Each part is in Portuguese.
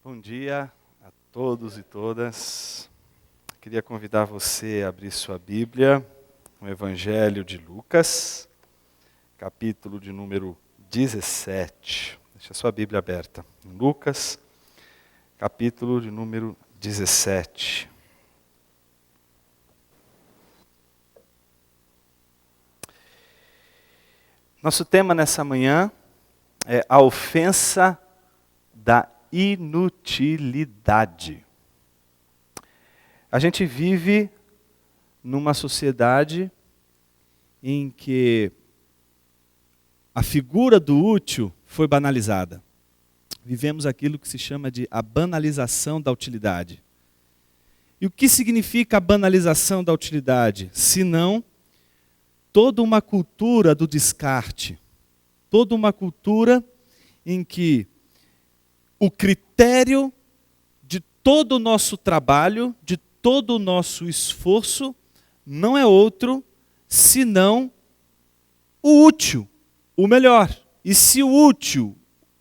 Bom dia a todos e todas. Queria convidar você a abrir sua Bíblia no Evangelho de Lucas, capítulo de número 17. Deixa a sua Bíblia aberta. Em Lucas, capítulo de número 17. Nosso tema nessa manhã é a ofensa da inutilidade. A gente vive numa sociedade em que a figura do útil foi banalizada. Vivemos aquilo que se chama de a banalização da utilidade. E o que significa a banalização da utilidade? Senão toda uma cultura do descarte, toda uma cultura em que o critério de todo o nosso trabalho, de todo o nosso esforço, não é outro senão o útil, o melhor. E se o útil,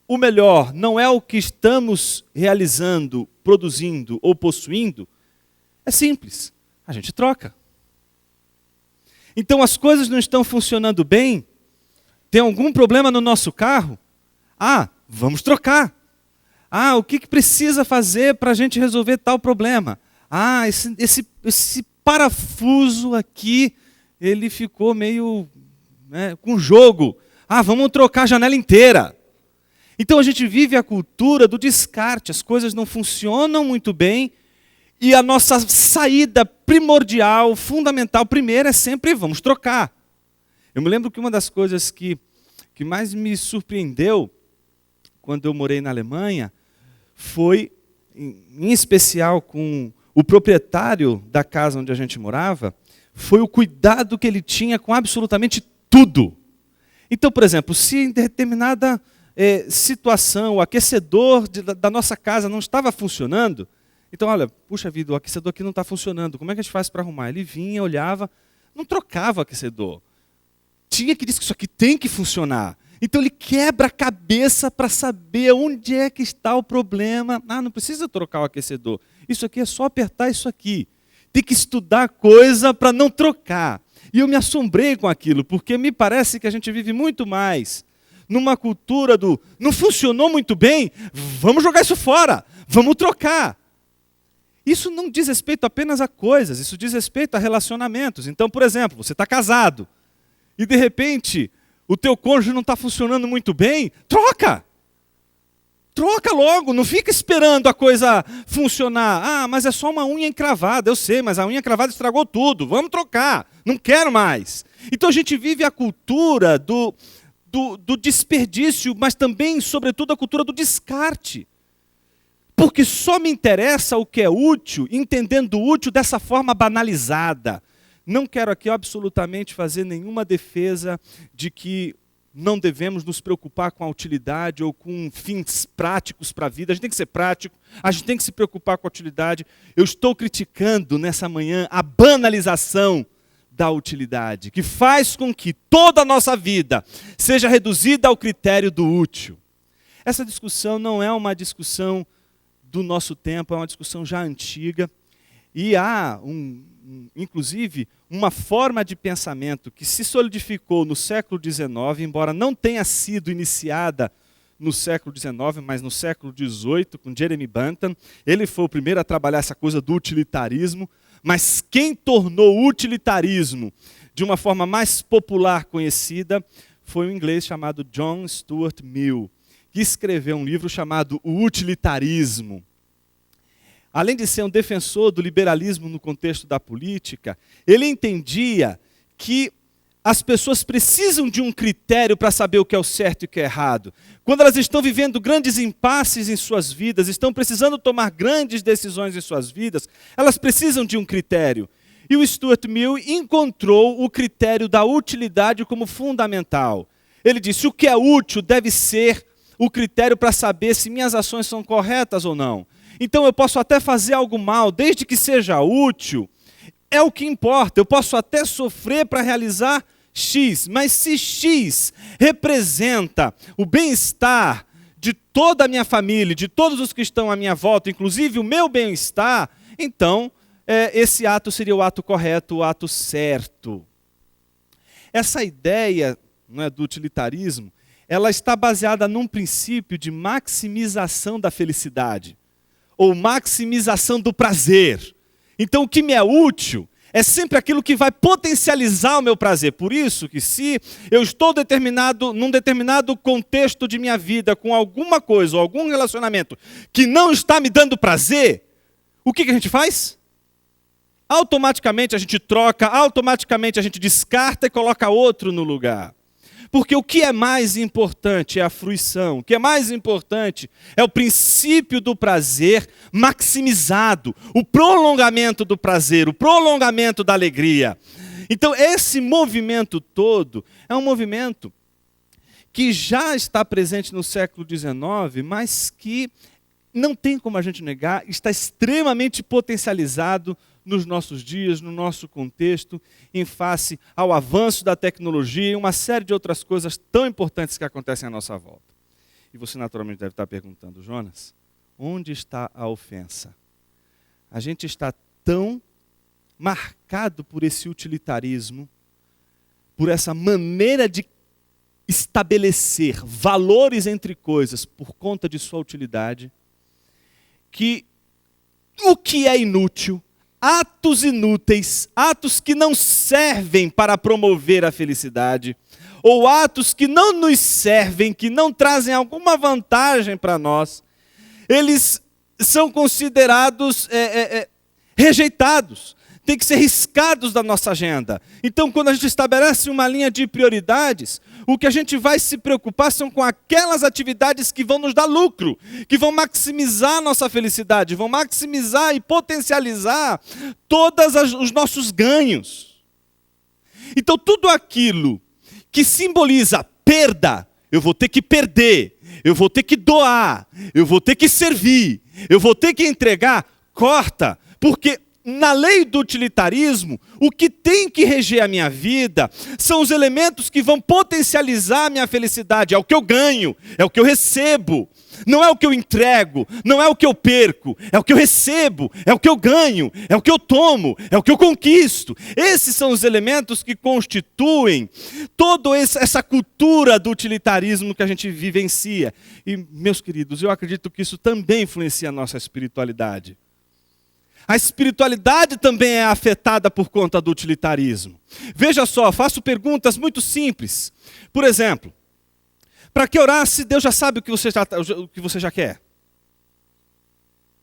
o melhor, não é o que estamos realizando, produzindo ou possuindo, é simples, a gente troca. Então as coisas não estão funcionando bem, tem algum problema no nosso carro? Vamos trocar. O que precisa fazer para a gente resolver tal problema? Esse parafuso aqui, ele ficou meio com jogo. Vamos trocar a janela inteira. Então a gente vive a cultura do descarte, as coisas não funcionam muito bem, e a nossa saída primordial, fundamental, primeira é sempre vamos trocar. Eu me lembro que uma das coisas que mais me surpreendeu quando eu morei na Alemanha foi, em especial com o proprietário da casa onde a gente morava, foi o cuidado que ele tinha com absolutamente tudo. Então, por exemplo, se em determinada situação o aquecedor da nossa casa não estava funcionando, então, olha, puxa vida, o aquecedor aqui não está funcionando, como é que a gente faz para arrumar? Ele vinha, olhava, não trocava o aquecedor. Tinha que dizer que isso aqui tem que funcionar. Então ele quebra a cabeça para saber onde é que está o problema. Não precisa trocar o aquecedor. Isso aqui é só apertar isso aqui. Tem que estudar coisa para não trocar. E eu me assombrei com aquilo, porque me parece que a gente vive muito mais numa cultura do não funcionou muito bem, vamos jogar isso fora, vamos trocar. Isso não diz respeito apenas a coisas, isso diz respeito a relacionamentos. Então, por exemplo, você está casado e de repente o teu cônjuge não está funcionando muito bem, troca! Troca logo, não fica esperando a coisa funcionar. Mas é só uma unha encravada, eu sei, mas a unha encravada estragou tudo, vamos trocar, não quero mais. Então a gente vive a cultura do desperdício, mas também, sobretudo, a cultura do descarte. Porque só me interessa o que é útil, entendendo o útil dessa forma banalizada. Não quero aqui absolutamente fazer nenhuma defesa de que não devemos nos preocupar com a utilidade ou com fins práticos para a vida. A gente tem que ser prático, a gente tem que se preocupar com a utilidade. Eu estou criticando nessa manhã a banalização da utilidade, que faz com que toda a nossa vida seja reduzida ao critério do útil. Essa discussão não é uma discussão do nosso tempo, é uma discussão já antiga. E há, inclusive, uma forma de pensamento que se solidificou no século XIX, embora não tenha sido iniciada no século XIX, mas no século XVIII, com Jeremy Bentham. Ele foi o primeiro a trabalhar essa coisa do utilitarismo, mas quem tornou o utilitarismo de uma forma mais popular conhecida foi um inglês chamado John Stuart Mill, que escreveu um livro chamado O Utilitarismo. Além de ser um defensor do liberalismo no contexto da política, ele entendia que as pessoas precisam de um critério para saber o que é o certo e o que é errado. Quando elas estão vivendo grandes impasses em suas vidas, estão precisando tomar grandes decisões em suas vidas, elas precisam de um critério. E o Stuart Mill encontrou o critério da utilidade como fundamental. Ele disse, o que é útil deve ser o critério para saber se minhas ações são corretas ou não. Então eu posso até fazer algo mal, desde que seja útil, é o que importa. Eu posso até sofrer para realizar X, mas se X representa o bem-estar de toda a minha família, de todos os que estão à minha volta, inclusive o meu bem-estar, então esse ato seria o ato correto, o ato certo. Essa ideia, não é, do utilitarismo, ela está baseada num princípio de maximização da felicidade, ou maximização do prazer. Então o que me é útil é sempre aquilo que vai potencializar o meu prazer. Por isso que se eu estou num determinado contexto de minha vida, com alguma coisa ou algum relacionamento que não está me dando prazer, o que a gente faz? Automaticamente a gente troca, automaticamente a gente descarta e coloca outro no lugar. Porque o que é mais importante é a fruição, o que é mais importante é o princípio do prazer maximizado, o prolongamento do prazer, o prolongamento da alegria. Então esse movimento todo é um movimento que já está presente no século XIX, mas que não tem como a gente negar, está extremamente potencializado nos nossos dias, no nosso contexto, em face ao avanço da tecnologia e uma série de outras coisas tão importantes que acontecem à nossa volta. E você naturalmente deve estar perguntando, Jonas, onde está a ofensa? A gente está tão marcado por esse utilitarismo, por essa maneira de estabelecer valores entre coisas por conta de sua utilidade, que o que é inútil, atos inúteis, atos que não servem para promover a felicidade, ou atos que não nos servem, que não trazem alguma vantagem para nós, eles são considerados rejeitados, têm que ser riscados da nossa agenda. Então, quando a gente estabelece uma linha de prioridades, o que a gente vai se preocupar são com aquelas atividades que vão nos dar lucro, que vão maximizar a nossa felicidade, vão maximizar e potencializar todos os nossos ganhos. Então, tudo aquilo que simboliza perda, eu vou ter que perder, eu vou ter que doar, eu vou ter que servir, eu vou ter que entregar, corta, porque na lei do utilitarismo, o que tem que reger a minha vida são os elementos que vão potencializar a minha felicidade. É o que eu ganho, é o que eu recebo. Não é o que eu entrego, não é o que eu perco, é o que eu recebo, é o que eu ganho, é o que eu tomo, é o que eu conquisto. Esses são os elementos que constituem toda essa cultura do utilitarismo que a gente vivencia. E, meus queridos, eu acredito que isso também influencia a nossa espiritualidade. A espiritualidade também é afetada por conta do utilitarismo. Veja só, faço perguntas muito simples. Por exemplo, para que orar se Deus já sabe o que você já quer?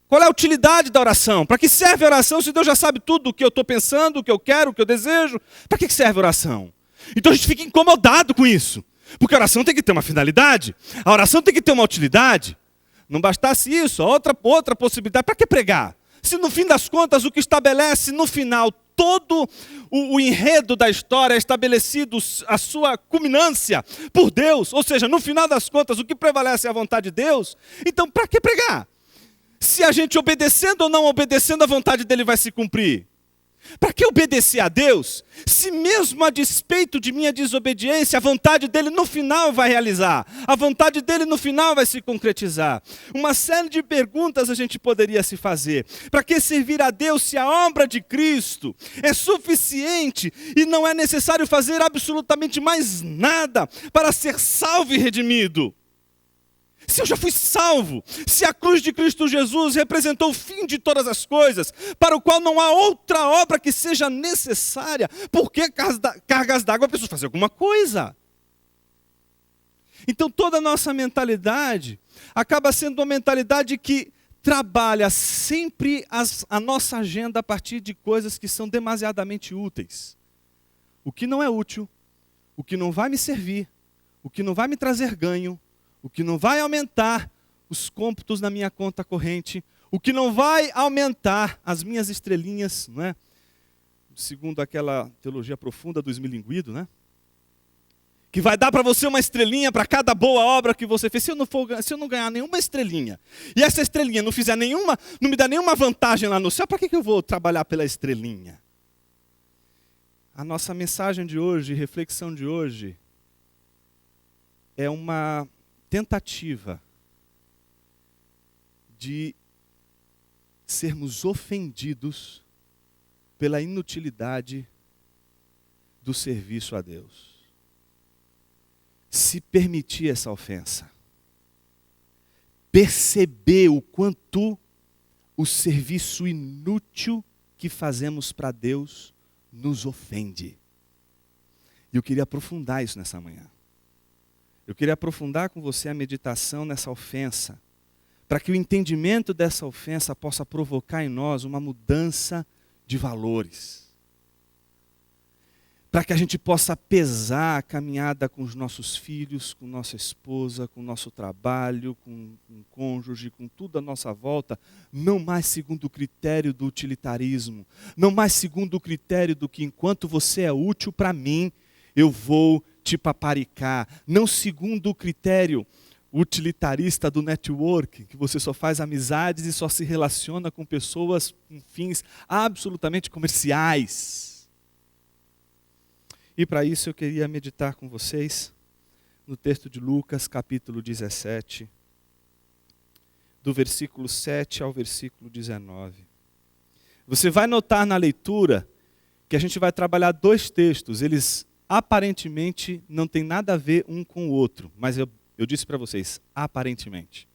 Qual é a utilidade da oração? Para que serve a oração se Deus já sabe tudo o que eu estou pensando, o que eu quero, o que eu desejo? Para que serve a oração? Então a gente fica incomodado com isso. Porque a oração tem que ter uma finalidade, a oração tem que ter uma utilidade. Não bastasse isso, outra possibilidade, para que pregar? Se no fim das contas o que estabelece no final todo o enredo da história é estabelecido a sua culminância por Deus, ou seja, no final das contas o que prevalece é a vontade de Deus, então para que pregar? Se a gente obedecendo ou não obedecendo a vontade dele vai se cumprir. Para que obedecer a Deus, se mesmo a despeito de minha desobediência, a vontade dele no final vai realizar, a vontade dele no final vai se concretizar? Uma série de perguntas a gente poderia se fazer. Para que servir a Deus se a obra de Cristo é suficiente e não é necessário fazer absolutamente mais nada para ser salvo e redimido? Se eu já fui salvo, se a cruz de Cristo Jesus representou o fim de todas as coisas, para o qual não há outra obra que seja necessária, por que cargas d'água eu preciso fazer alguma coisa? Então toda a nossa mentalidade acaba sendo uma mentalidade que trabalha sempre a nossa agenda a partir de coisas que são demasiadamente úteis. O que não é útil, o que não vai me servir, o que não vai me trazer ganho, o que não vai aumentar os cômputos na minha conta corrente, o que não vai aumentar as minhas estrelinhas, não é? Segundo aquela teologia profunda do esmilinguido, né? Que vai dar para você uma estrelinha para cada boa obra que você fez. Se eu não ganhar nenhuma estrelinha, e essa estrelinha não me dá nenhuma vantagem lá no céu, para que eu vou trabalhar pela estrelinha? A nossa mensagem de hoje, reflexão de hoje, é uma tentativa de sermos ofendidos pela inutilidade do serviço a Deus. Se permitir essa ofensa, perceber o quanto o serviço inútil que fazemos para Deus nos ofende. E eu queria aprofundar isso nessa manhã. Eu queria aprofundar com você a meditação nessa ofensa, para que o entendimento dessa ofensa possa provocar em nós uma mudança de valores. Para que a gente possa pesar a caminhada com os nossos filhos, com nossa esposa, com o nosso trabalho, com o cônjuge, com tudo à nossa volta, não mais segundo o critério do utilitarismo, não mais segundo o critério do que enquanto você é útil para mim, eu vou te paparicar, não segundo o critério utilitarista do network, que você só faz amizades e só se relaciona com pessoas com fins absolutamente comerciais. E para isso eu queria meditar com vocês no texto de Lucas, capítulo 17, do versículo 7 ao versículo 19. Você vai notar na leitura que a gente vai trabalhar dois textos, eles aparentemente não têm nada a ver um com o outro, mas eu disse para vocês, aparentemente.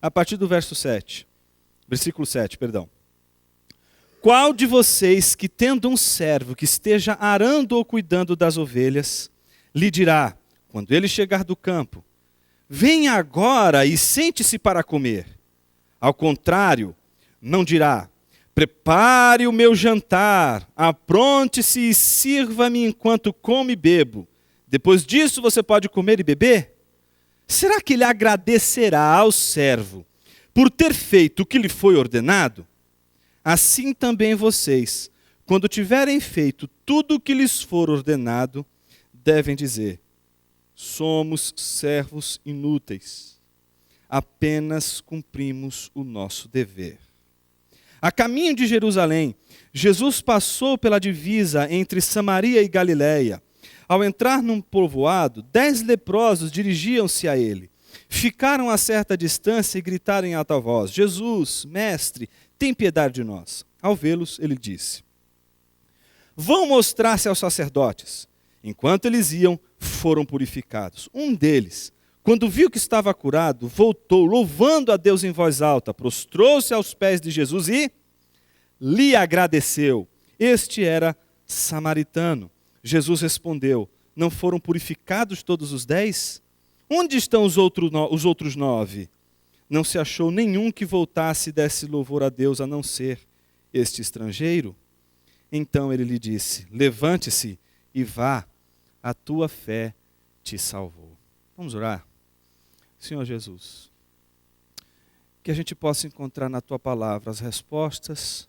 A partir do versículo 7, perdão. Qual de vocês que tendo um servo que esteja arando ou cuidando das ovelhas, lhe dirá, quando ele chegar do campo, venha agora e sente-se para comer. Ao contrário, não dirá, prepare o meu jantar, apronte-se e sirva-me enquanto como e bebo. Depois disso você pode comer e beber? Será que ele agradecerá ao servo por ter feito o que lhe foi ordenado? Assim também vocês, quando tiverem feito tudo o que lhes for ordenado, devem dizer, somos servos inúteis, apenas cumprimos o nosso dever. A caminho de Jerusalém, Jesus passou pela divisa entre Samaria e Galiléia. Ao entrar num povoado, 10 leprosos dirigiam-se a ele. Ficaram a certa distância e gritaram em alta voz, Jesus, mestre, tem piedade de nós. Ao vê-los, ele disse, vão mostrar-se aos sacerdotes. Enquanto eles iam, foram purificados. Um deles, quando viu que estava curado, voltou, louvando a Deus em voz alta, prostrou-se aos pés de Jesus e lhe agradeceu. Este era samaritano. Jesus respondeu, não foram purificados todos os 10? Onde estão os outros 9? Não se achou nenhum que voltasse e desse louvor a Deus, a não ser este estrangeiro? Então ele lhe disse, levante-se e vá, a tua fé te salvou. Vamos orar? Senhor Jesus, que a gente possa encontrar na tua palavra as respostas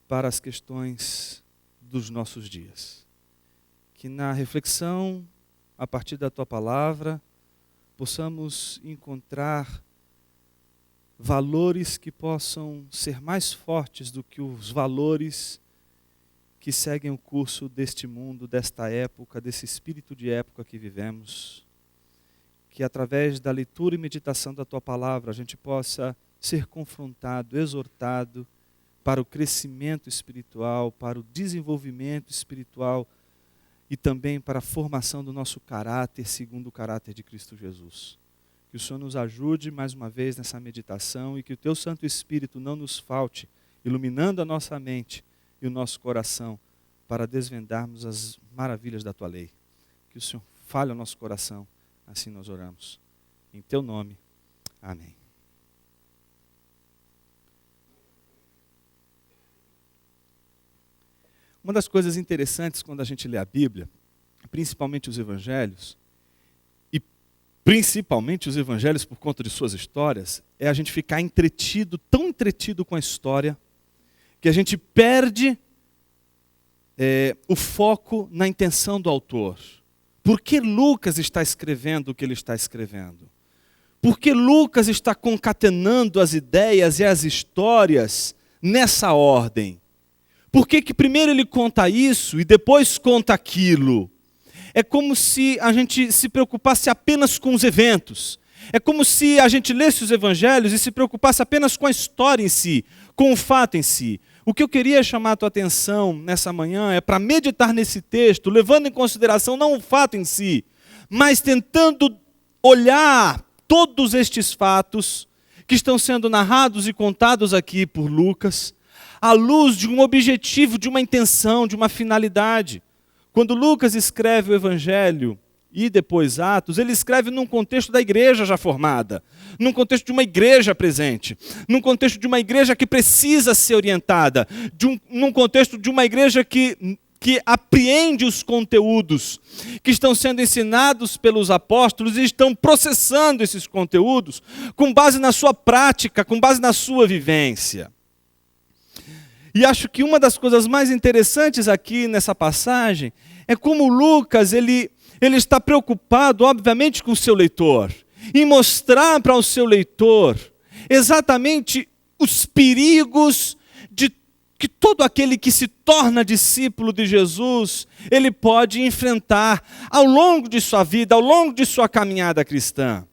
para as questões dos nossos dias. Que na reflexão, a partir da tua palavra, possamos encontrar valores que possam ser mais fortes do que os valores que seguem o curso deste mundo, desta época, desse espírito de época que vivemos. Que através da leitura e meditação da tua palavra a gente possa ser confrontado, exortado para o crescimento espiritual, para o desenvolvimento espiritual e também para a formação do nosso caráter segundo o caráter de Cristo Jesus. Que o Senhor nos ajude mais uma vez nessa meditação e que o teu Santo Espírito não nos falte, iluminando a nossa mente e o nosso coração para desvendarmos as maravilhas da tua lei. Que o Senhor fale ao nosso coração, assim nós oramos. Em teu nome, amém. Uma das coisas interessantes quando a gente lê a Bíblia, principalmente os evangelhos, principalmente os evangelhos por conta de suas histórias, é a gente ficar entretido, tão entretido com a história, que a gente perde o foco na intenção do autor. Por que Lucas está escrevendo o que ele está escrevendo? Por que Lucas está concatenando as ideias e as histórias nessa ordem? Por que primeiro ele conta isso e depois conta aquilo? É como se a gente se preocupasse apenas com os eventos. É como se a gente lesse os evangelhos e se preocupasse apenas com a história em si, com o fato em si. O que eu queria chamar a tua atenção nessa manhã é para meditar nesse texto, levando em consideração não o fato em si, mas tentando olhar todos estes fatos que estão sendo narrados e contados aqui por Lucas, à luz de um objetivo, de uma intenção, de uma finalidade. Quando Lucas escreve o Evangelho e depois Atos, ele escreve num contexto da igreja já formada, num contexto de uma igreja presente, num contexto de uma igreja que precisa ser orientada, num contexto de uma igreja que apreende os conteúdos que estão sendo ensinados pelos apóstolos e estão processando esses conteúdos com base na sua prática, com base na sua vivência. E acho que uma das coisas mais interessantes aqui nessa passagem é como Lucas, ele está preocupado, obviamente, com o seu leitor, em mostrar para o seu leitor exatamente os perigos de que todo aquele que se torna discípulo de Jesus, ele pode enfrentar ao longo de sua vida, ao longo de sua caminhada cristã.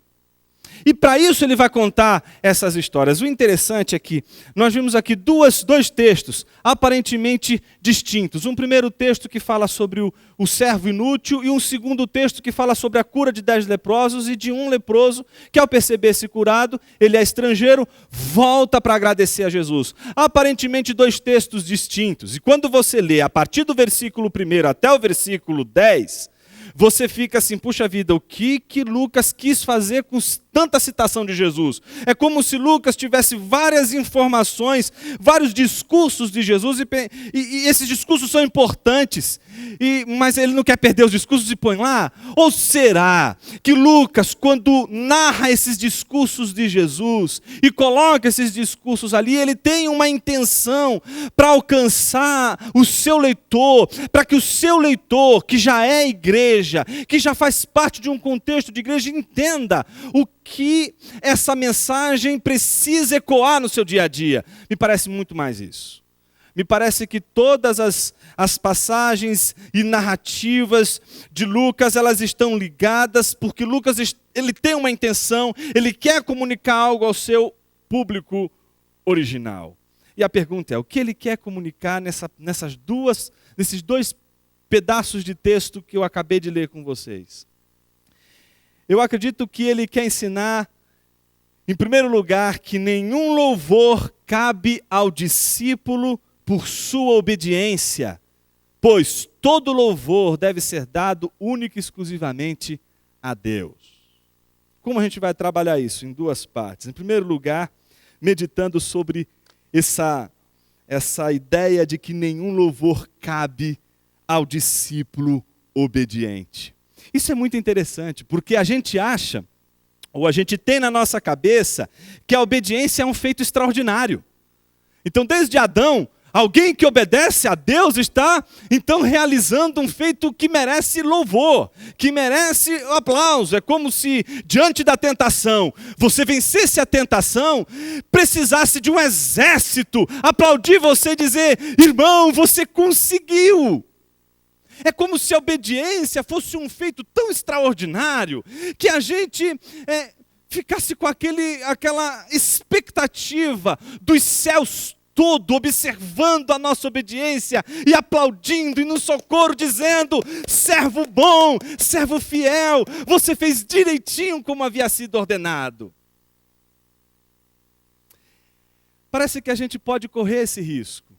E para isso ele vai contar essas histórias. O interessante é que nós vimos aqui dois textos aparentemente distintos. Um primeiro texto que fala sobre o servo inútil e um segundo texto que fala sobre a cura de 10 leprosos e de um leproso que, ao perceber-se curado, ele é estrangeiro, volta para agradecer a Jesus. Aparentemente dois textos distintos. E quando você lê a partir do versículo 1 até o versículo 10... você fica assim, puxa vida, o que Lucas quis fazer com tanta citação de Jesus? É como se Lucas tivesse várias informações, vários discursos de Jesus, e esses discursos são importantes, mas ele não quer perder os discursos e põe lá? Ou será que Lucas, quando narra esses discursos de Jesus e coloca esses discursos ali, ele tem uma intenção para alcançar o seu leitor, para que o seu leitor, que já é igreja, que já faz parte de um contexto de igreja, entenda o que essa mensagem precisa ecoar no seu dia a dia. Me parece muito mais isso. Me parece que todas as passagens e narrativas de Lucas, elas estão ligadas, porque Lucas ele tem uma intenção, ele quer comunicar algo ao seu público original. E a pergunta é, o que ele quer comunicar nesses dois pedaços de texto que eu acabei de ler com vocês? Eu acredito que ele quer ensinar, em primeiro lugar, que nenhum louvor cabe ao discípulo por sua obediência, pois todo louvor deve ser dado única e exclusivamente a Deus. Como a gente vai trabalhar isso? Em duas partes. Em primeiro lugar, meditando sobre essa ideia de que nenhum louvor cabe ao discípulo obediente. Isso é muito interessante, porque a gente acha, ou a gente tem na nossa cabeça, que a obediência é um feito extraordinário. Então, desde Adão, alguém que obedece a Deus está, então, realizando um feito que merece louvor, que merece aplauso. É como se, diante da tentação, você vencesse a tentação, precisasse de um exército aplaudir você e dizer, irmão, você conseguiu. É como se a obediência fosse um feito tão extraordinário que a gente ficasse com aquela expectativa dos céus todo observando a nossa obediência e aplaudindo e no socorro dizendo, servo bom, servo fiel, você fez direitinho como havia sido ordenado. Parece que a gente pode correr esse risco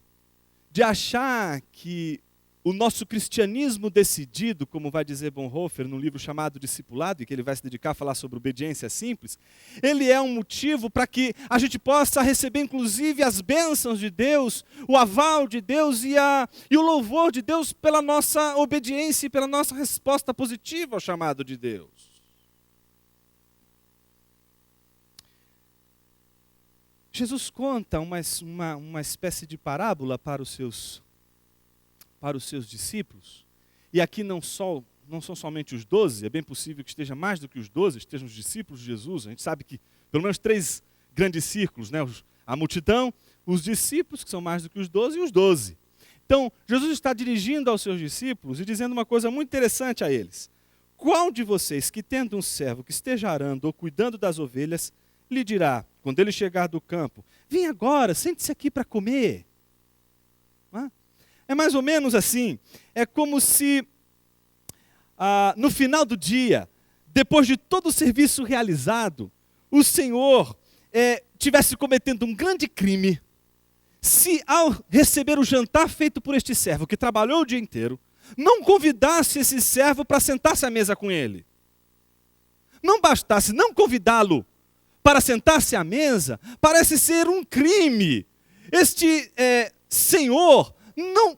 de achar que o nosso cristianismo decidido, como vai dizer Bonhoeffer no livro chamado Discipulado, e que ele vai se dedicar a falar sobre obediência simples, ele é um motivo para que a gente possa receber inclusive as bênçãos de Deus, o aval de Deus e o louvor de Deus pela nossa obediência e pela nossa resposta positiva ao chamado de Deus. Jesus conta uma espécie de parábola para os seus discípulos, e aqui não são somente os 12, é bem possível que esteja mais do que os 12, estejam os discípulos de Jesus. A gente sabe que pelo menos 3 grandes círculos, né? A multidão, os discípulos, que são mais do que os 12, e os 12. Então, Jesus está dirigindo aos seus discípulos e dizendo uma coisa muito interessante a eles. qual de vocês que tendo um servo que esteja arando ou cuidando das ovelhas, lhe dirá, quando ele chegar do campo, vem agora, sente-se aqui para comer? É mais ou menos assim, é como se no final do dia, depois de todo o serviço realizado, o Senhor tivesse cometendo um grande crime, se ao receber o jantar feito por este servo, que trabalhou o dia inteiro, não convidasse esse servo para sentar-se à mesa com ele. Não bastasse não convidá-lo para sentar-se à mesa, parece ser um crime. Este senhor não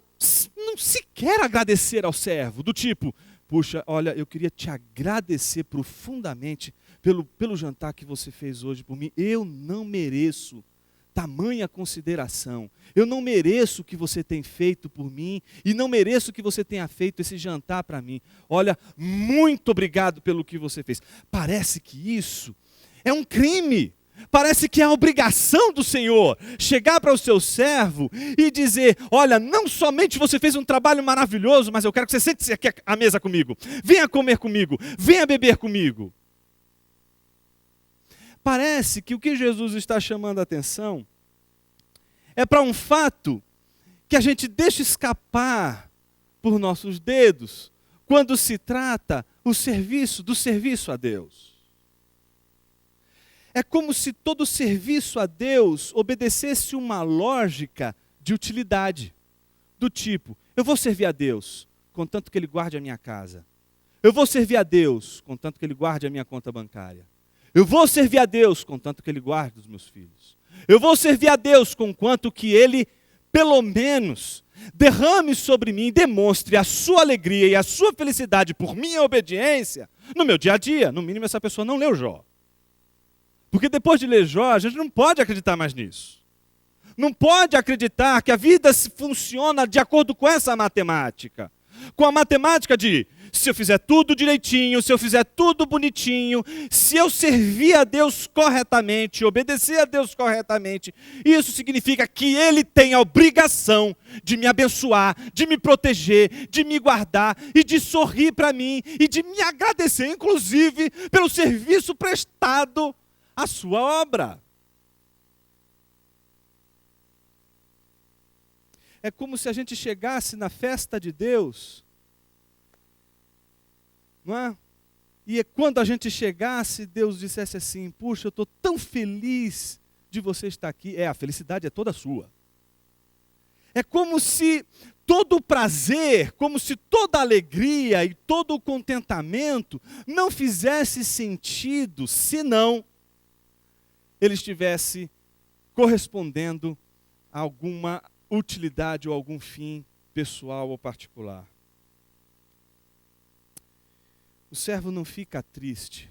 sequer agradecer ao servo, do tipo, puxa, olha, eu queria te agradecer profundamente pelo jantar que você fez hoje por mim. Eu não mereço tamanha consideração. Eu não mereço o que você tem feito por mim e não mereço que você tenha feito esse jantar para mim. Olha, muito obrigado pelo que você fez. Parece que isso é um crime. Parece que é a obrigação do Senhor chegar para o seu servo e dizer, olha, não somente você fez um trabalho maravilhoso, mas eu quero que você sente-se aqui à mesa comigo. Venha comer comigo, venha beber comigo. Parece que o que Jesus está chamando a atenção é para um fato que a gente deixa escapar por nossos dedos quando se trata do serviço a Deus. É como se todo serviço a Deus obedecesse uma lógica de utilidade, do tipo, eu vou servir a Deus, contanto que Ele guarde a minha casa. Eu vou servir a Deus, contanto que Ele guarde a minha conta bancária. Eu vou servir a Deus, contanto que Ele guarde os meus filhos. Eu vou servir a Deus, conquanto que Ele, pelo menos, derrame sobre mim e demonstre a sua alegria e a sua felicidade por minha obediência no meu dia a dia. No mínimo, essa pessoa não leu Jó. Porque depois de ler Jó, a gente não pode acreditar mais nisso. Não pode acreditar que a vida funciona de acordo com essa matemática. Com a matemática de, se eu fizer tudo direitinho, se eu fizer tudo bonitinho, se eu servir a Deus corretamente, obedecer a Deus corretamente, isso significa que Ele tem a obrigação de me abençoar, de me proteger, de me guardar e de sorrir para mim e de me agradecer, inclusive, pelo serviço prestado à sua obra. É como se a gente chegasse na festa de Deus, não é? E quando a gente chegasse, Deus dissesse assim, puxa, eu estou tão feliz de você estar aqui. A felicidade é toda sua. É como se todo o prazer, como se toda a alegria e todo o contentamento não fizesse sentido, senão ele estivesse correspondendo a alguma utilidade ou algum fim pessoal ou particular. O servo não fica triste,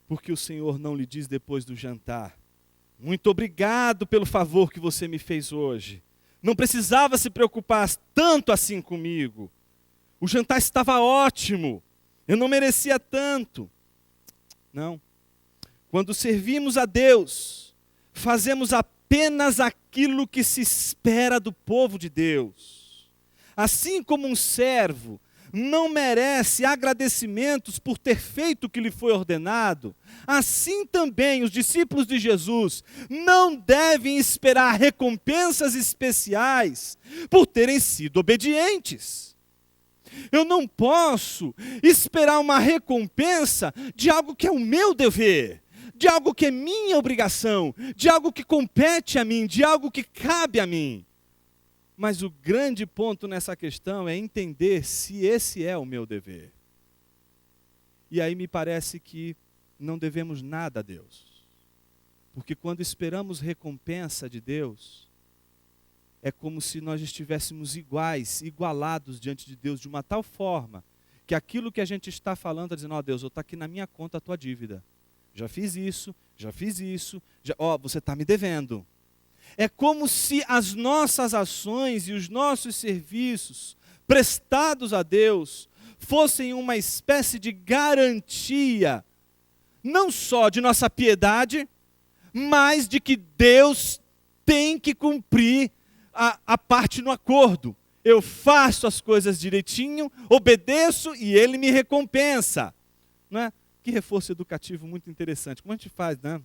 porque o Senhor não lhe diz depois do jantar, muito obrigado pelo favor que você me fez hoje. Não precisava se preocupar tanto assim comigo. O jantar estava ótimo, eu não merecia tanto. Não. Quando servimos a Deus, fazemos apenas aquilo que se espera do povo de Deus. Assim como um servo não merece agradecimentos por ter feito o que lhe foi ordenado, assim também os discípulos de Jesus não devem esperar recompensas especiais por terem sido obedientes. Eu não posso esperar uma recompensa de algo que é o meu dever, de algo que é minha obrigação, de algo que compete a mim, de algo que cabe a mim. Mas o grande ponto nessa questão é entender se esse é o meu dever. E aí me parece que não devemos nada a Deus. Porque quando esperamos recompensa de Deus, é como se nós estivéssemos igualados diante de Deus de uma tal forma, que aquilo que a gente está falando, dizendo, ó Deus, está aqui na minha conta a tua dívida. Já fiz isso, você está me devendo. É como se as nossas ações e os nossos serviços prestados a Deus fossem uma espécie de garantia, não só de nossa piedade, mas de que Deus tem que cumprir a parte no acordo. eu faço as coisas direitinho, obedeço e ele me recompensa. Não é? Que reforço educativo muito interessante. Como a gente faz, né?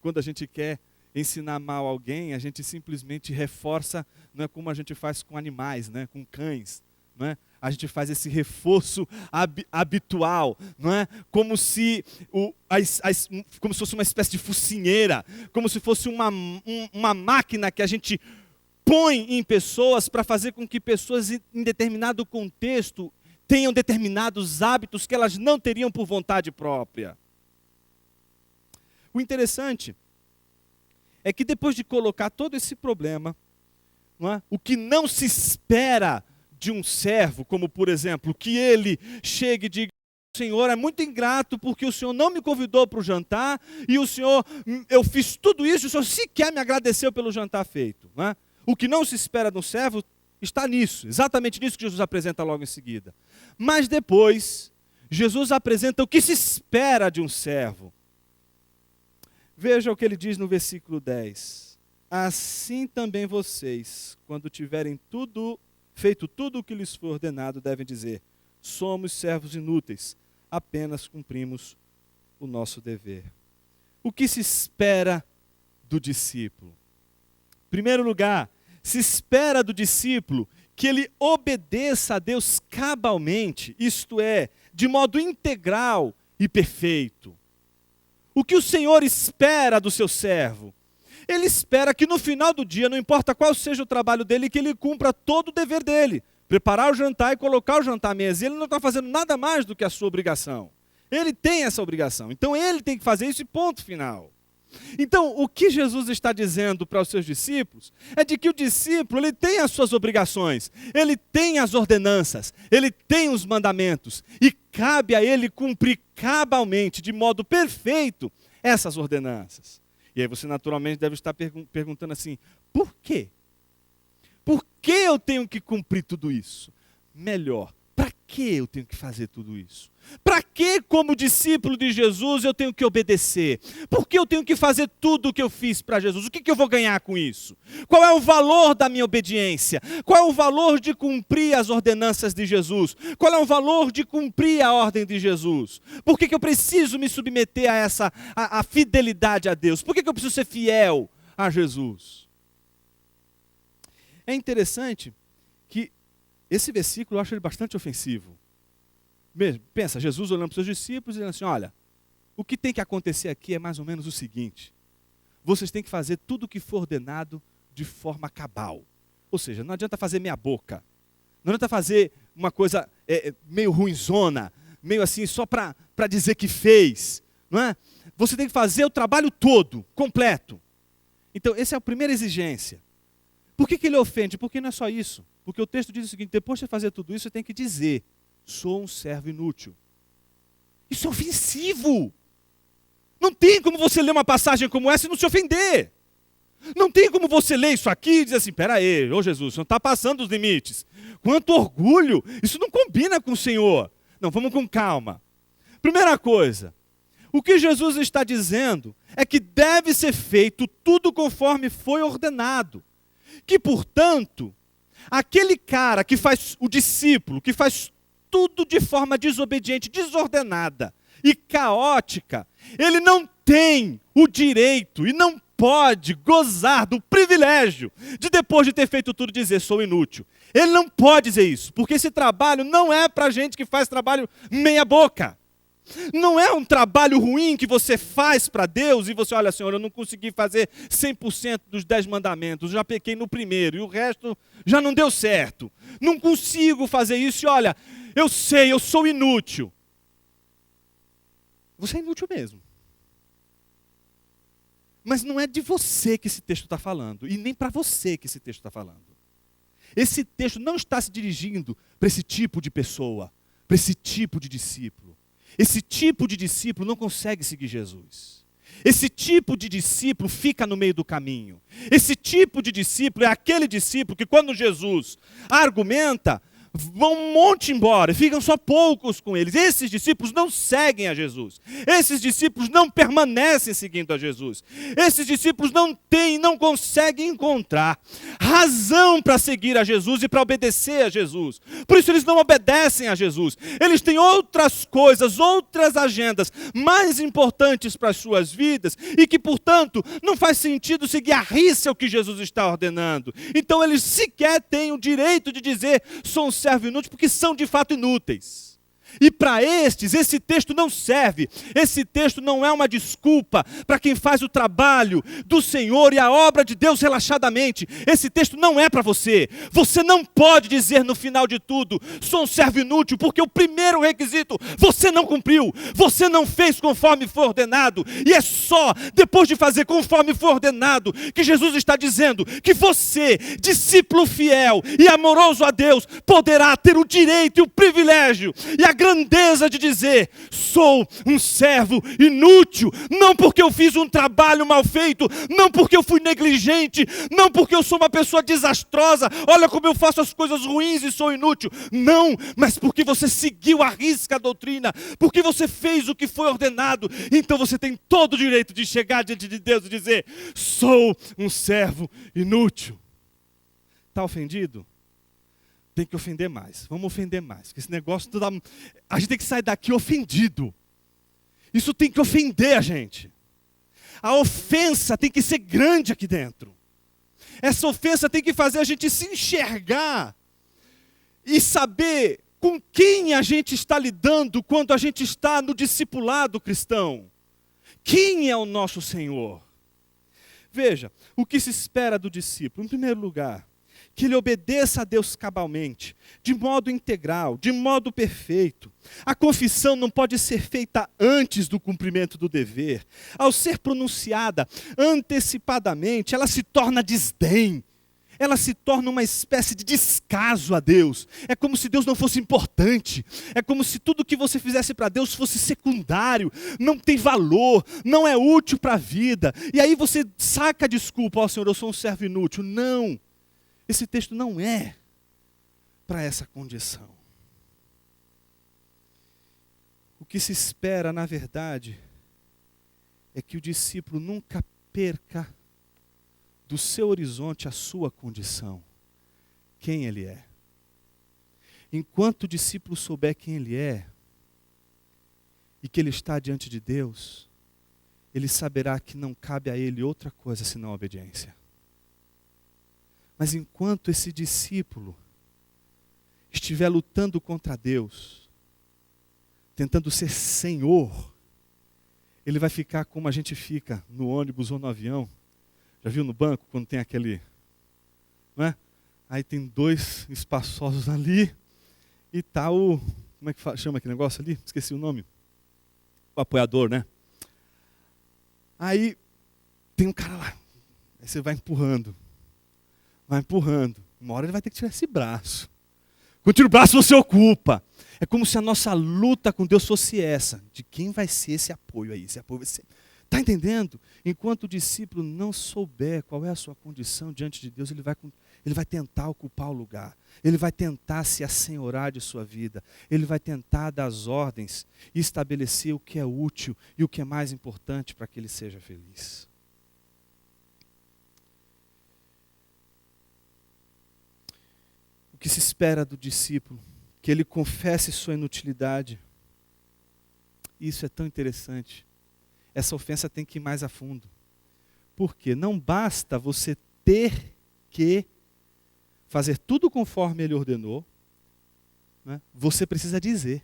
Quando a gente quer ensinar mal alguém, a gente simplesmente reforça, não é como a gente faz com animais, né? Com cães. Não é? A gente faz esse reforço habitual, não é? Como se fosse uma espécie de focinheira, como se fosse uma máquina que a gente põe em pessoas para fazer com que pessoas em determinado contexto tenham determinados hábitos que elas não teriam por vontade própria. O interessante é que depois de colocar todo esse problema, não é? O que não se espera de um servo, como por exemplo, que ele chegue e diga: Senhor, é muito ingrato porque o Senhor não me convidou para o jantar e o Senhor, eu fiz tudo isso e o Senhor sequer me agradeceu pelo jantar feito. Não é? O que não se espera de um servo está nisso, exatamente nisso que Jesus apresenta logo em seguida. Mas depois, Jesus apresenta o que se espera de um servo. Veja o que ele diz no versículo 10. Assim também vocês, quando tiverem feito tudo o que lhes for ordenado, devem dizer: somos servos inúteis, apenas cumprimos o nosso dever. O que se espera do discípulo? Em primeiro lugar, se espera do discípulo que ele obedeça a Deus cabalmente, isto é, de modo integral e perfeito. O que o Senhor espera do seu servo? Ele espera que no final do dia, não importa qual seja o trabalho dele, que ele cumpra todo o dever dele. Preparar o jantar e colocar o jantar à mesa. Ele não está fazendo nada mais do que a sua obrigação. Ele tem essa obrigação. Então ele tem que fazer isso e ponto final. Então o que Jesus está dizendo para os seus discípulos é de que o discípulo ele tem as suas obrigações, ele tem as ordenanças, ele tem os mandamentos e cabe a ele cumprir cabalmente, de modo perfeito, essas ordenanças. E aí você naturalmente deve estar perguntando assim: por quê? Por que eu tenho que cumprir tudo isso? Melhor, para que eu tenho que fazer tudo isso? Para que, como discípulo de Jesus, eu tenho que obedecer? Por que eu tenho que fazer tudo o que eu fiz para Jesus? O que eu vou ganhar com isso? Qual é o valor da minha obediência? Qual é o valor de cumprir as ordenanças de Jesus? Qual é o valor de cumprir a ordem de Jesus? Por que eu preciso me submeter a a fidelidade a Deus? Por que eu preciso ser fiel a Jesus? É interessante que esse versículo eu acho ele bastante ofensivo. Pensa, Jesus olhando para os seus discípulos e dizendo assim: olha, o que tem que acontecer aqui é mais ou menos o seguinte: vocês têm que fazer tudo o que for ordenado de forma cabal. Ou seja, não adianta fazer meia boca, não adianta fazer uma coisa meio ruinzona, meio assim só para dizer que fez, não é? Você tem que fazer o trabalho todo, completo. Então essa é a primeira exigência. Por que ele ofende? Porque não é só isso. Porque o texto diz o seguinte: depois de fazer tudo isso, você tem que dizer: sou um servo inútil. Isso é ofensivo. Não tem como você ler uma passagem como essa e não se ofender. Não tem como você ler isso aqui e dizer assim: pera aí, ô Jesus, o Senhor está passando os limites. Quanto orgulho, isso não combina com o Senhor. Não, vamos com calma. Primeira coisa, o que Jesus está dizendo é que deve ser feito tudo conforme foi ordenado. Que, portanto, aquele cara que faz, o discípulo, que faz tudo de forma desobediente, desordenada e caótica, ele não tem o direito e não pode gozar do privilégio de, depois de ter feito tudo, dizer: sou inútil. Ele não pode dizer isso, porque esse trabalho não é para gente que faz trabalho meia boca. Não é um trabalho ruim que você faz para Deus e você: olha, Senhor, eu não consegui fazer 100% dos 10 mandamentos, já pequei no primeiro e o resto já não deu certo. Não consigo fazer isso e olha, eu sei, eu sou inútil. Você é inútil mesmo. Mas não é de você que esse texto está falando e nem para você que esse texto está falando. Esse texto não está se dirigindo para esse tipo de pessoa, para esse tipo de discípulo. Esse tipo de discípulo não consegue seguir Jesus. Esse tipo de discípulo fica no meio do caminho. Esse tipo de discípulo é aquele discípulo que, quando Jesus argumenta vão um monte embora e ficam só poucos com eles. Esses discípulos não seguem a Jesus. Esses discípulos não permanecem seguindo a Jesus. Esses discípulos não conseguem encontrar razão para seguir a Jesus e para obedecer a Jesus. Por isso eles não obedecem a Jesus. Eles têm outras coisas, outras agendas mais importantes para as suas vidas e que, portanto, não faz sentido seguir à risca o que Jesus está ordenando. Então eles sequer têm o direito de dizer: sou um servo inútil, porque são de fato inúteis. E para estes, esse texto não serve. Esse texto não é uma desculpa para quem faz o trabalho do Senhor e a obra de Deus relaxadamente. Esse texto não é para você. Você não pode dizer no final de tudo: sou um servo inútil, porque o primeiro requisito você não cumpriu. Você não fez conforme foi ordenado. E é só depois de fazer conforme foi ordenado que Jesus está dizendo que você, discípulo fiel e amoroso a Deus, poderá ter o direito e o privilégio e a grandeza de dizer: sou um servo inútil, não porque eu fiz um trabalho mal feito, não porque eu fui negligente, não porque eu sou uma pessoa desastrosa, olha como eu faço as coisas ruins e sou inútil. Não, mas porque você seguiu à risca a doutrina, porque você fez o que foi ordenado. Então você tem todo o direito de chegar diante de Deus e dizer: sou um servo inútil. Está ofendido? Tem que ofender mais. Vamos ofender mais. Porque esse negócio, a gente tem que sair daqui ofendido. Isso tem que ofender a gente. A ofensa tem que ser grande aqui dentro. Essa ofensa tem que fazer a gente se enxergar e saber com quem a gente está lidando quando a gente está no discipulado cristão. Quem é o nosso Senhor? Veja, o que se espera do discípulo? Em primeiro lugar, que ele obedeça a Deus cabalmente, de modo integral, de modo perfeito. A confissão não pode ser feita antes do cumprimento do dever. Ao ser pronunciada antecipadamente, ela se torna desdém. Ela se torna uma espécie de descaso a Deus. É como se Deus não fosse importante. É como se tudo que você fizesse para Deus fosse secundário. Não tem valor, não é útil para a vida. E aí você saca a desculpa: ó Senhor, eu sou um servo inútil. Não. Esse texto não é para essa condição. O que se espera, na verdade, é que o discípulo nunca perca do seu horizonte a sua condição, quem ele é. Enquanto o discípulo souber quem ele é, e que ele está diante de Deus, ele saberá que não cabe a ele outra coisa senão a obediência. Mas enquanto esse discípulo estiver lutando contra Deus, tentando ser senhor, ele vai ficar como a gente fica no ônibus ou no avião. Já viu no banco quando tem aquele, não é? Aí tem dois espaçosos ali e tá o, como é que chama aquele negócio ali? Esqueci o nome. O apoiador, né? Aí tem um cara lá, aí você vai empurrando. Uma hora ele vai ter que tirar esse braço. Quando tira o braço, você ocupa. É como se a nossa luta com Deus fosse essa. De quem vai ser esse apoio aí? Esse apoio vai ser... Está entendendo? Enquanto o discípulo não souber qual é a sua condição diante de Deus, ele vai tentar ocupar o lugar. Ele vai tentar se assenhorar de sua vida. Ele vai tentar dar as ordens e estabelecer o que é útil e o que é mais importante para que ele seja feliz. O que se espera do discípulo? Que ele confesse sua inutilidade. Isso é tão interessante. Essa ofensa tem que ir mais a fundo. Por quê? Não basta você ter que fazer tudo conforme ele ordenou, né? Você precisa dizer: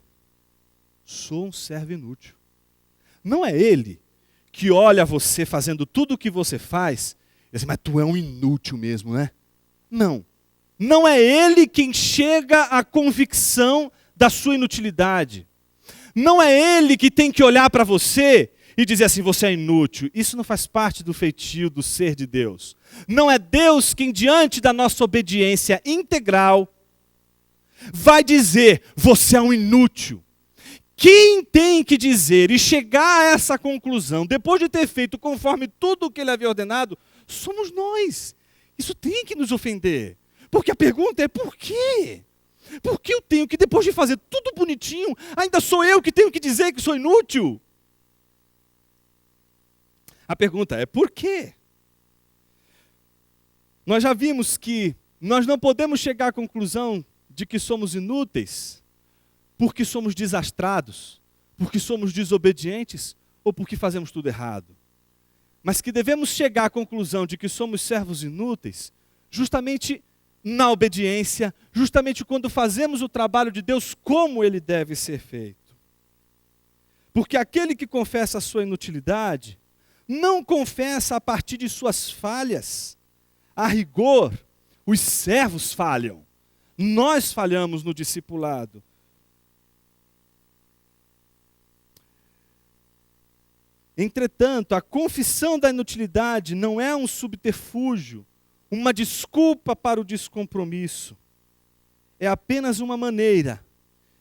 sou um servo inútil. Não é ele que olha você fazendo tudo o que você faz e diz: mas tu é um inútil mesmo, né? Não. Não é ele quem chega à convicção da sua inutilidade. Não é ele que tem que olhar para você e dizer assim: você é inútil. Isso não faz parte do feitio do ser de Deus. Não é Deus quem, diante da nossa obediência integral, vai dizer: você é um inútil. Quem tem que dizer e chegar a essa conclusão, depois de ter feito conforme tudo o que ele havia ordenado, somos nós. Isso tem que nos ofender. Porque a pergunta é: por quê? Por que eu tenho que, depois de fazer tudo bonitinho, ainda sou eu que tenho que dizer que sou inútil? A pergunta é, por quê? Nós já vimos que nós não podemos chegar à conclusão de que somos inúteis porque somos desastrados, porque somos desobedientes ou porque fazemos tudo errado. Mas que devemos chegar à conclusão de que somos servos inúteis justamente na obediência, justamente quando fazemos o trabalho de Deus como ele deve ser feito. Porque aquele que confessa a sua inutilidade, não confessa a partir de suas falhas. A rigor, os servos falham. Nós falhamos no discipulado. Entretanto, a confissão da inutilidade não é um subterfúgio, uma desculpa para o descompromisso. É apenas uma maneira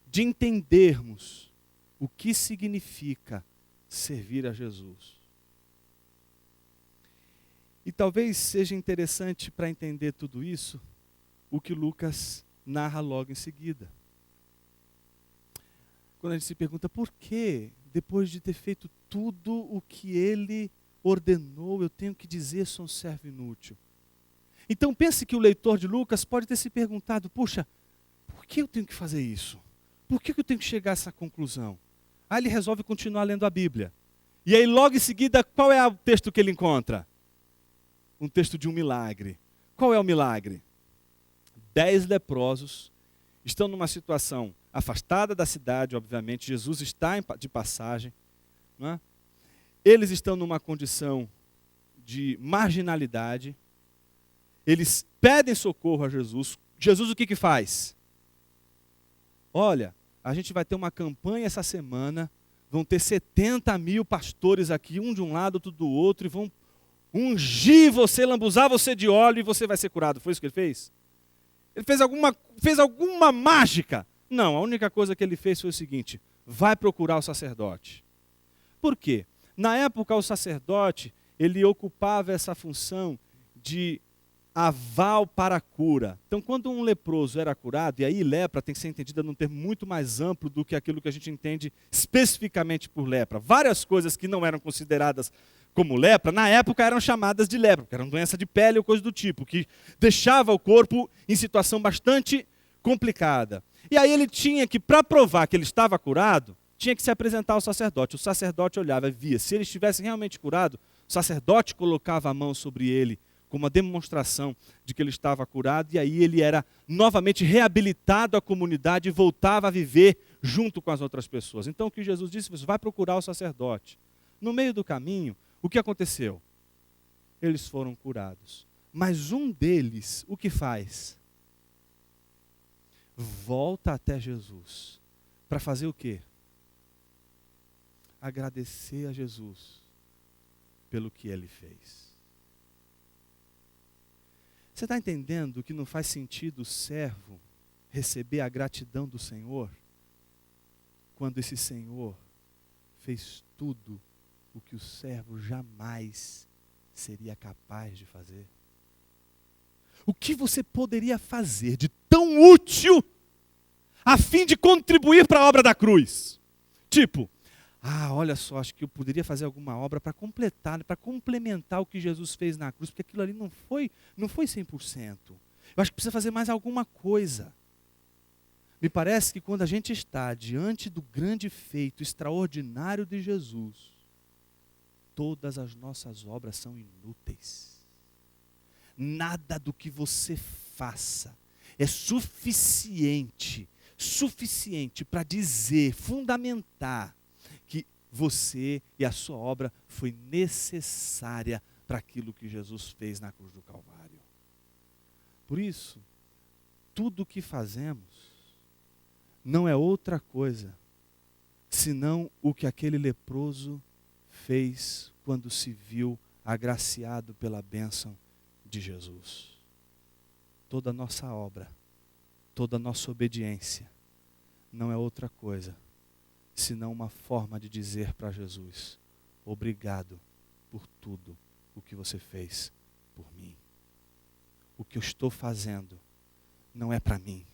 de entendermos o que significa servir a Jesus. E talvez seja interessante para entender tudo isso, o que Lucas narra logo em seguida. Quando a gente se pergunta por que, depois de ter feito tudo o que ele ordenou, eu tenho que dizer sou um servo inútil. Então pense que o leitor de Lucas pode ter se perguntado, puxa, por que eu tenho que fazer isso? Por que eu tenho que chegar a essa conclusão? Aí ele resolve continuar lendo a Bíblia. E aí logo em seguida, qual é o texto que ele encontra? Um texto de um milagre. Qual é o milagre? 10 leprosos estão numa situação afastada da cidade, obviamente, Jesus está de passagem, não é? Eles estão numa condição de marginalidade, eles pedem socorro a Jesus. Jesus o que faz? Olha, a gente vai ter uma campanha essa semana, vão ter 70 mil pastores aqui, um de um lado, outro do outro, e vão ungir você, lambuzar você de óleo e você vai ser curado. Foi isso que ele fez? Ele fez alguma mágica? Não, a única coisa que ele fez foi o seguinte, vai procurar o sacerdote. Por quê? Na época o sacerdote, ele ocupava essa função de aval para a cura. Então quando um leproso era curado, e aí lepra tem que ser entendida num termo muito mais amplo do que aquilo que a gente entende especificamente por lepra. Várias coisas que não eram consideradas como lepra, na época eram chamadas de lepra, porque eram doença de pele ou coisa do tipo, que deixava o corpo em situação bastante complicada. E aí ele tinha que, para provar que ele estava curado, tinha que se apresentar ao sacerdote. O sacerdote olhava e via. Se ele estivesse realmente curado, o sacerdote colocava a mão sobre ele como uma demonstração de que ele estava curado, e aí ele era novamente reabilitado à comunidade e voltava a viver junto com as outras pessoas. Então o que Jesus disse, você vai procurar o sacerdote. No meio do caminho, o que aconteceu? Eles foram curados. Mas um deles, o que faz? Volta até Jesus. Para fazer o quê? Agradecer a Jesus pelo que ele fez. Você está entendendo que não faz sentido o servo receber a gratidão do Senhor quando esse Senhor fez tudo o que o servo jamais seria capaz de fazer? O que você poderia fazer de tão útil a fim de contribuir para a obra da cruz? Tipo, olha só, acho que eu poderia fazer alguma obra para completar, para complementar o que Jesus fez na cruz, porque aquilo ali não foi 100%. Eu acho que precisa fazer mais alguma coisa. Me parece que quando a gente está diante do grande feito extraordinário de Jesus, todas as nossas obras são inúteis. Nada do que você faça é suficiente para dizer, fundamentar que você e a sua obra foi necessária para aquilo que Jesus fez na cruz do Calvário. Por isso, tudo o que fazemos não é outra coisa senão o que aquele leproso fez quando se viu agraciado pela bênção de Jesus. Toda a nossa obra, toda a nossa obediência não é outra coisa senão uma forma de dizer para Jesus, obrigado por tudo o que você fez por mim. O que eu estou fazendo não é para mim,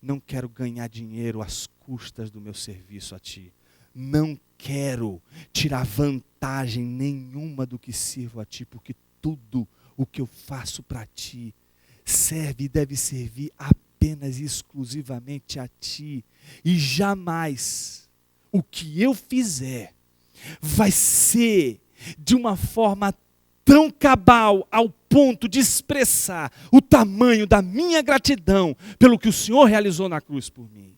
Não quero ganhar dinheiro às custas do meu serviço a Ti. Não quero tirar vantagem nenhuma do que sirvo a Ti, porque tudo o que eu faço para Ti serve e deve servir apenas e exclusivamente a Ti. E jamais o que eu fizer vai ser de uma forma tão cabal ao ponto de expressar o tamanho da minha gratidão pelo que o Senhor realizou na cruz por mim.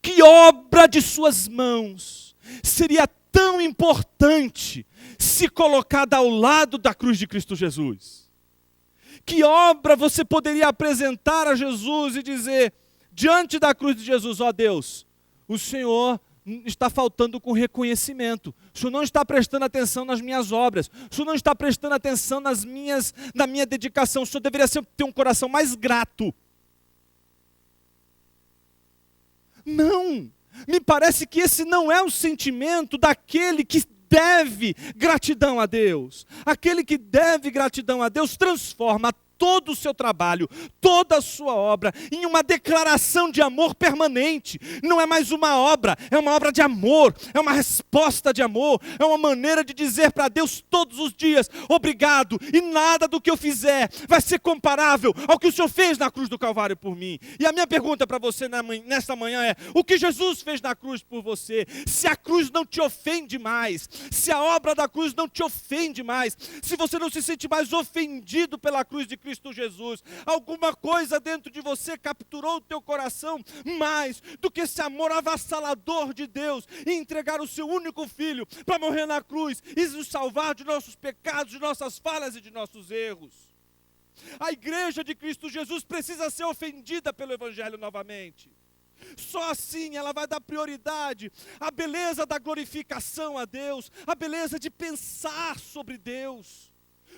Que obra de suas mãos seria tão importante se colocada ao lado da cruz de Cristo Jesus? Que obra você poderia apresentar a Jesus e dizer, diante da cruz de Jesus, ó Deus, o Senhor está faltando com reconhecimento, o Senhor não está prestando atenção nas minhas obras, o Senhor não está prestando atenção na minha dedicação, o Senhor deveria ter um coração mais grato. Não, me parece que esse não é o sentimento daquele que deve gratidão a Deus. Aquele que deve gratidão a Deus transforma todo o seu trabalho, toda a sua obra, em uma declaração de amor permanente. Não é mais uma obra, é uma obra de amor, é uma resposta de amor, é uma maneira de dizer para Deus todos os dias, obrigado, e nada do que eu fizer vai ser comparável ao que o Senhor fez na cruz do Calvário por mim. E a minha pergunta para você nesta manhã é, o que Jesus fez na cruz por você? Se a cruz não te ofende mais, se a obra da cruz não te ofende mais, se você não se sente mais ofendido pela cruz de Cristo Jesus, alguma coisa dentro de você capturou o teu coração mais do que esse amor avassalador de Deus e entregar o seu único filho para morrer na cruz e nos salvar de nossos pecados, de nossas falhas e de nossos erros. A igreja de Cristo Jesus precisa ser ofendida pelo Evangelho novamente. Só assim ela vai dar prioridade à beleza da glorificação a Deus, à beleza de pensar sobre Deus.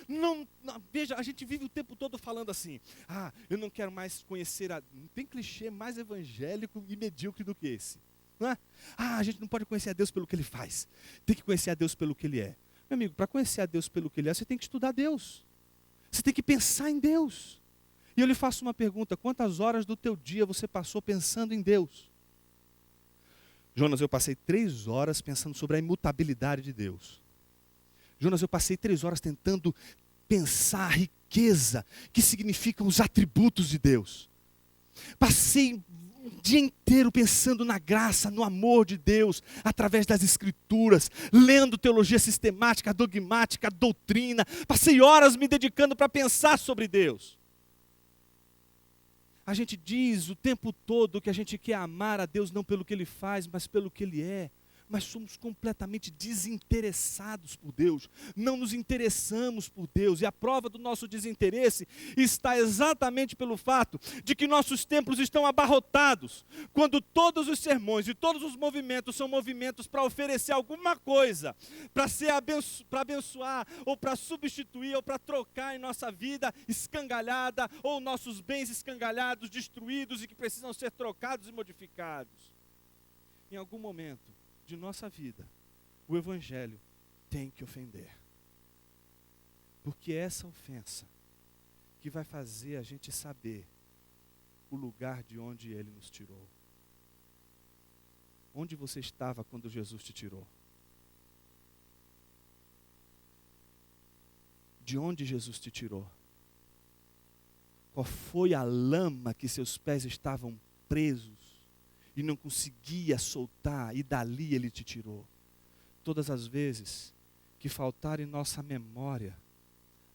Não, veja, a gente vive o tempo todo falando assim, eu não quero mais conhecer, não tem clichê mais evangélico e medíocre do que esse, não é? A gente não pode conhecer a Deus pelo que Ele faz, tem que conhecer a Deus pelo que Ele é. Meu amigo, para conhecer a Deus pelo que Ele é, você tem que estudar Deus, você tem que pensar em Deus. E eu lhe faço uma pergunta, quantas horas do teu dia você passou pensando em Deus? Jonas, eu passei 3 horas pensando sobre a imutabilidade de Deus. Jonas, eu passei 3 horas tentando pensar a riqueza que significam os atributos de Deus. Passei o dia inteiro pensando na graça, no amor de Deus, através das Escrituras, lendo teologia sistemática, dogmática, doutrina. Passei horas me dedicando para pensar sobre Deus. A gente diz o tempo todo que a gente quer amar a Deus não pelo que Ele faz, mas pelo que Ele é. Mas somos completamente desinteressados por Deus, não nos interessamos por Deus, e a prova do nosso desinteresse está exatamente pelo fato de que nossos templos estão abarrotados, quando todos os sermões e todos os movimentos são movimentos para oferecer alguma coisa, para abençoar, ou para substituir, ou para trocar em nossa vida escangalhada, ou nossos bens escangalhados, destruídos e que precisam ser trocados e modificados. Em algum momento de nossa vida, o Evangelho tem que ofender. Porque é essa ofensa que vai fazer a gente saber o lugar de onde Ele nos tirou. Onde você estava quando Jesus te tirou? De onde Jesus te tirou? Qual foi a lama que seus pés estavam presos e não conseguia soltar, e dali Ele te tirou? Todas as vezes que faltar em nossa memória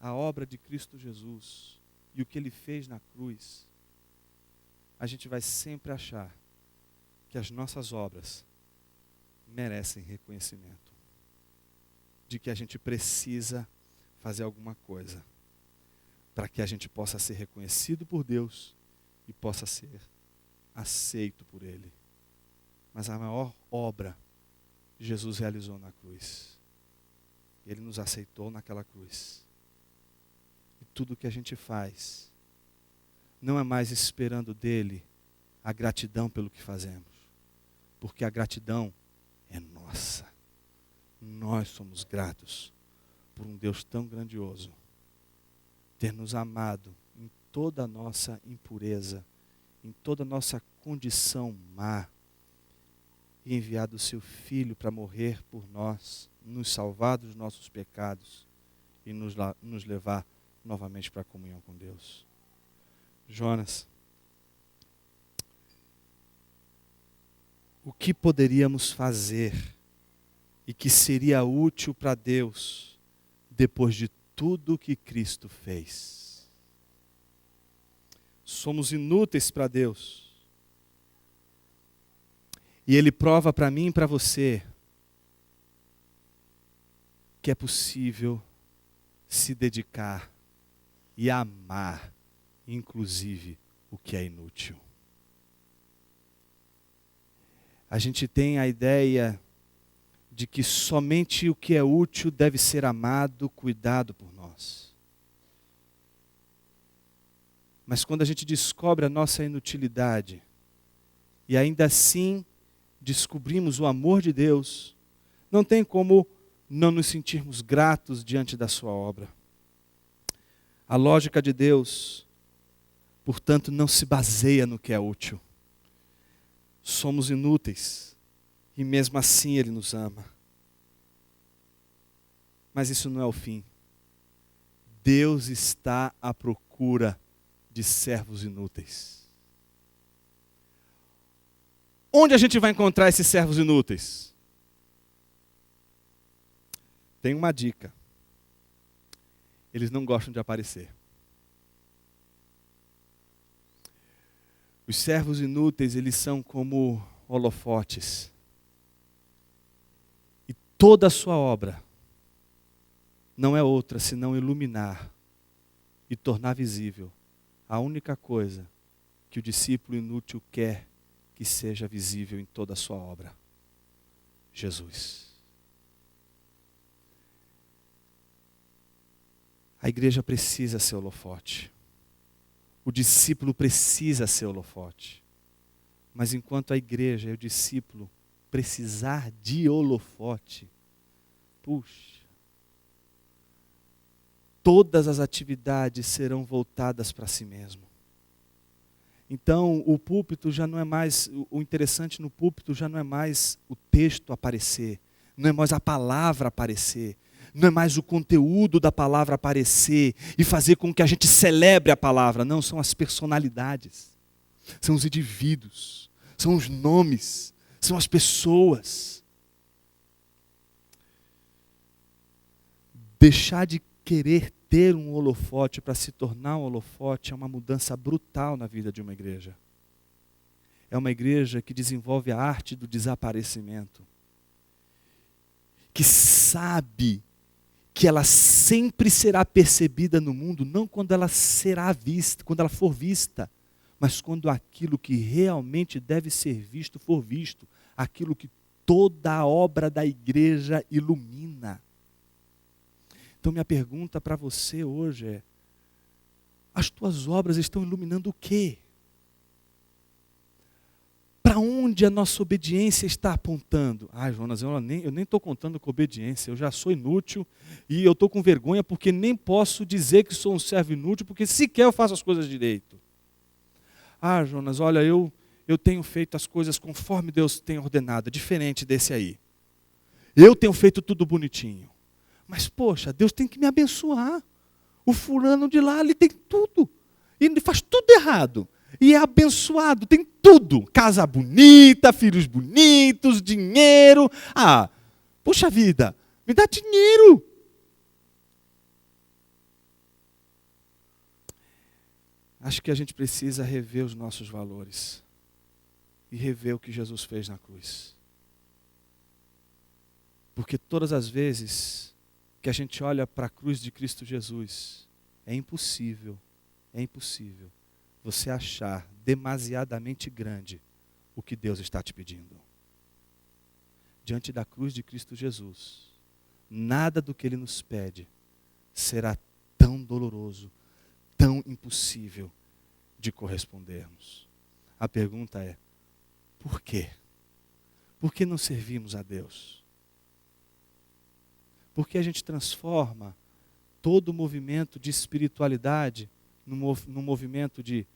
a obra de Cristo Jesus e o que Ele fez na cruz, a gente vai sempre achar que as nossas obras merecem reconhecimento, de que a gente precisa fazer alguma coisa para que a gente possa ser reconhecido por Deus e possa ser aceito por Ele. Mas a maior obra Jesus realizou na cruz. Ele nos aceitou naquela cruz. E tudo que a gente faz não é mais esperando dele a gratidão pelo que fazemos, porque a gratidão é nossa. Nós somos gratos por um Deus tão grandioso ter nos amado em toda a nossa impureza em toda a nossa condição má, e enviado o seu Filho para morrer por nós, nos salvar dos nossos pecados e nos levar novamente para a comunhão com Deus. Jonas, o que poderíamos fazer e que seria útil para Deus depois de tudo que Cristo fez? Somos inúteis para Deus. E Ele prova para mim e para você que é possível se dedicar e amar, inclusive, o que é inútil. A gente tem a ideia de que somente o que é útil deve ser amado, cuidado por nós. Mas quando a gente descobre a nossa inutilidade, e ainda assim descobrimos o amor de Deus, não tem como não nos sentirmos gratos diante da sua obra. A lógica de Deus, portanto, não se baseia no que é útil. Somos inúteis e mesmo assim Ele nos ama. Mas isso não é o fim. Deus está à procura de servos inúteis. Onde a gente vai encontrar esses servos inúteis? Tem uma dica. Eles não gostam de aparecer. Os servos inúteis, eles são como holofotes. E toda a sua obra não é outra senão iluminar e tornar visível a única coisa que o discípulo inútil quer que seja visível em toda a sua obra: Jesus. A igreja precisa ser holofote. O discípulo precisa ser holofote. Mas enquanto a igreja e o discípulo precisar de holofote, puxa, todas as atividades serão voltadas para si mesmo. Então, o púlpito já não é mais, o interessante no púlpito já não é mais o texto aparecer, não é mais a palavra aparecer, não é mais o conteúdo da palavra aparecer e fazer com que a gente celebre a palavra. Não, são as personalidades, são os indivíduos, são os nomes, são as pessoas. Deixar de querer ter um holofote para se tornar um holofote é uma mudança brutal na vida de uma igreja. É uma igreja que desenvolve a arte do desaparecimento, que sabe que ela sempre será percebida no mundo, não quando ela será vista, quando ela for vista, mas quando aquilo que realmente deve ser visto for visto, aquilo que toda a obra da igreja ilumina. Então minha pergunta para você hoje é: as tuas obras estão iluminando o quê? Para onde a nossa obediência está apontando? Ah, Jonas, eu nem estou contando com obediência, eu já sou inútil e eu estou com vergonha porque nem posso dizer que sou um servo inútil, porque sequer eu faço as coisas direito. Ah, Jonas, olha, eu tenho feito as coisas conforme Deus tem ordenado, diferente desse aí. Eu tenho feito tudo bonitinho. Mas, poxa, Deus tem que me abençoar. O fulano de lá, ele tem tudo. E ele faz tudo errado. E é abençoado, tem tudo. Casa bonita, filhos bonitos, dinheiro. Ah, puxa vida, me dá dinheiro. Acho que a gente precisa rever os nossos valores. E rever o que Jesus fez na cruz. Porque todas as vezes que a gente olha para a cruz de Cristo Jesus, é impossível você achar demasiadamente grande o que Deus está te pedindo. Diante da cruz de Cristo Jesus, nada do que Ele nos pede será tão doloroso, tão impossível de correspondermos. A pergunta é: por quê? Por que não servimos a Deus? Por que a gente transforma todo o movimento de espiritualidade num movimento de,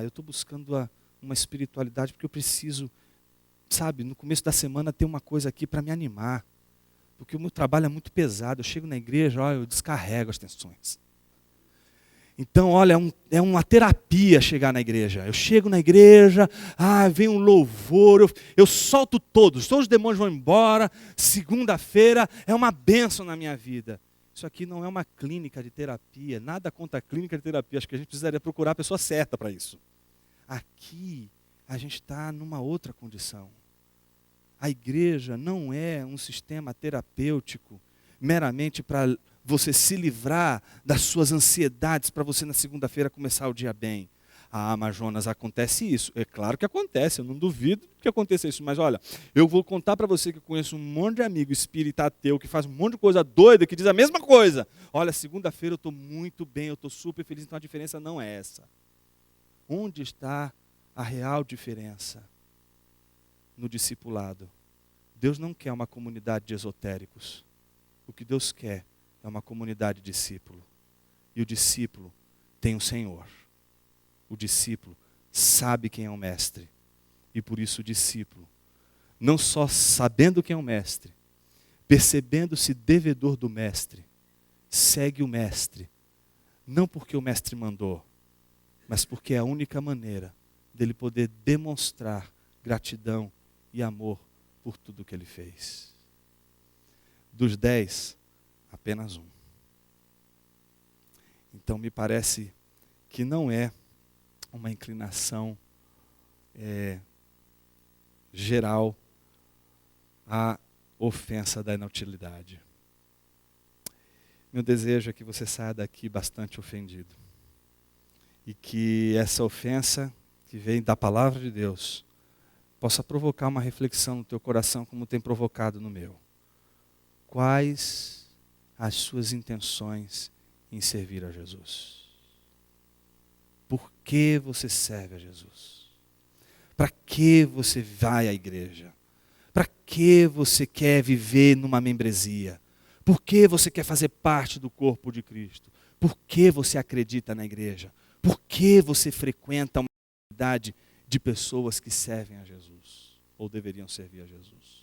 eu estou buscando uma espiritualidade, porque eu preciso, sabe, no começo da semana ter uma coisa aqui para me animar. Porque o meu trabalho é muito pesado. Eu chego na igreja, olha, eu descarrego as tensões. Então, olha, é uma terapia chegar na igreja. Eu chego na igreja, vem um louvor, eu solto todos os demônios vão embora. Segunda-feira é uma bênção na minha vida. Isso aqui não é uma clínica de terapia, nada contra a clínica de terapia. Acho que a gente precisaria procurar a pessoa certa para isso. Aqui, a gente está numa outra condição. A igreja não é um sistema terapêutico meramente para você se livrar das suas ansiedades, para você na segunda-feira começar o dia bem. Mas Jonas, acontece isso. É claro que acontece, eu não duvido que aconteça isso. Mas olha, eu vou contar para você que eu conheço um monte de amigo espírita ateu, que faz um monte de coisa doida, que diz a mesma coisa. Olha, segunda-feira eu estou muito bem, eu estou super feliz, então a diferença não é essa. Onde está a real diferença? No discipulado. Deus não quer uma comunidade de esotéricos. O que Deus quer é uma comunidade de discípulo. E o discípulo tem o Senhor. O discípulo sabe quem é o mestre. E por isso o discípulo, não só sabendo quem é o mestre, percebendo-se devedor do mestre, segue o mestre. Não porque o mestre mandou, mas porque é a única maneira dele poder demonstrar gratidão e amor por tudo que ele fez. Dos 10, apenas um. Então me parece que não é uma inclinação geral à ofensa da inutilidade. Meu desejo é que você saia daqui bastante ofendido. E que essa ofensa que vem da palavra de Deus possa provocar uma reflexão no teu coração como tem provocado no meu. Quais as suas intenções em servir a Jesus? Por que você serve a Jesus? Para que você vai à igreja? Para que você quer viver numa membresia? Por que você quer fazer parte do corpo de Cristo? Por que você acredita na igreja? Por que você frequenta uma comunidade de pessoas que servem a Jesus? Ou deveriam servir a Jesus?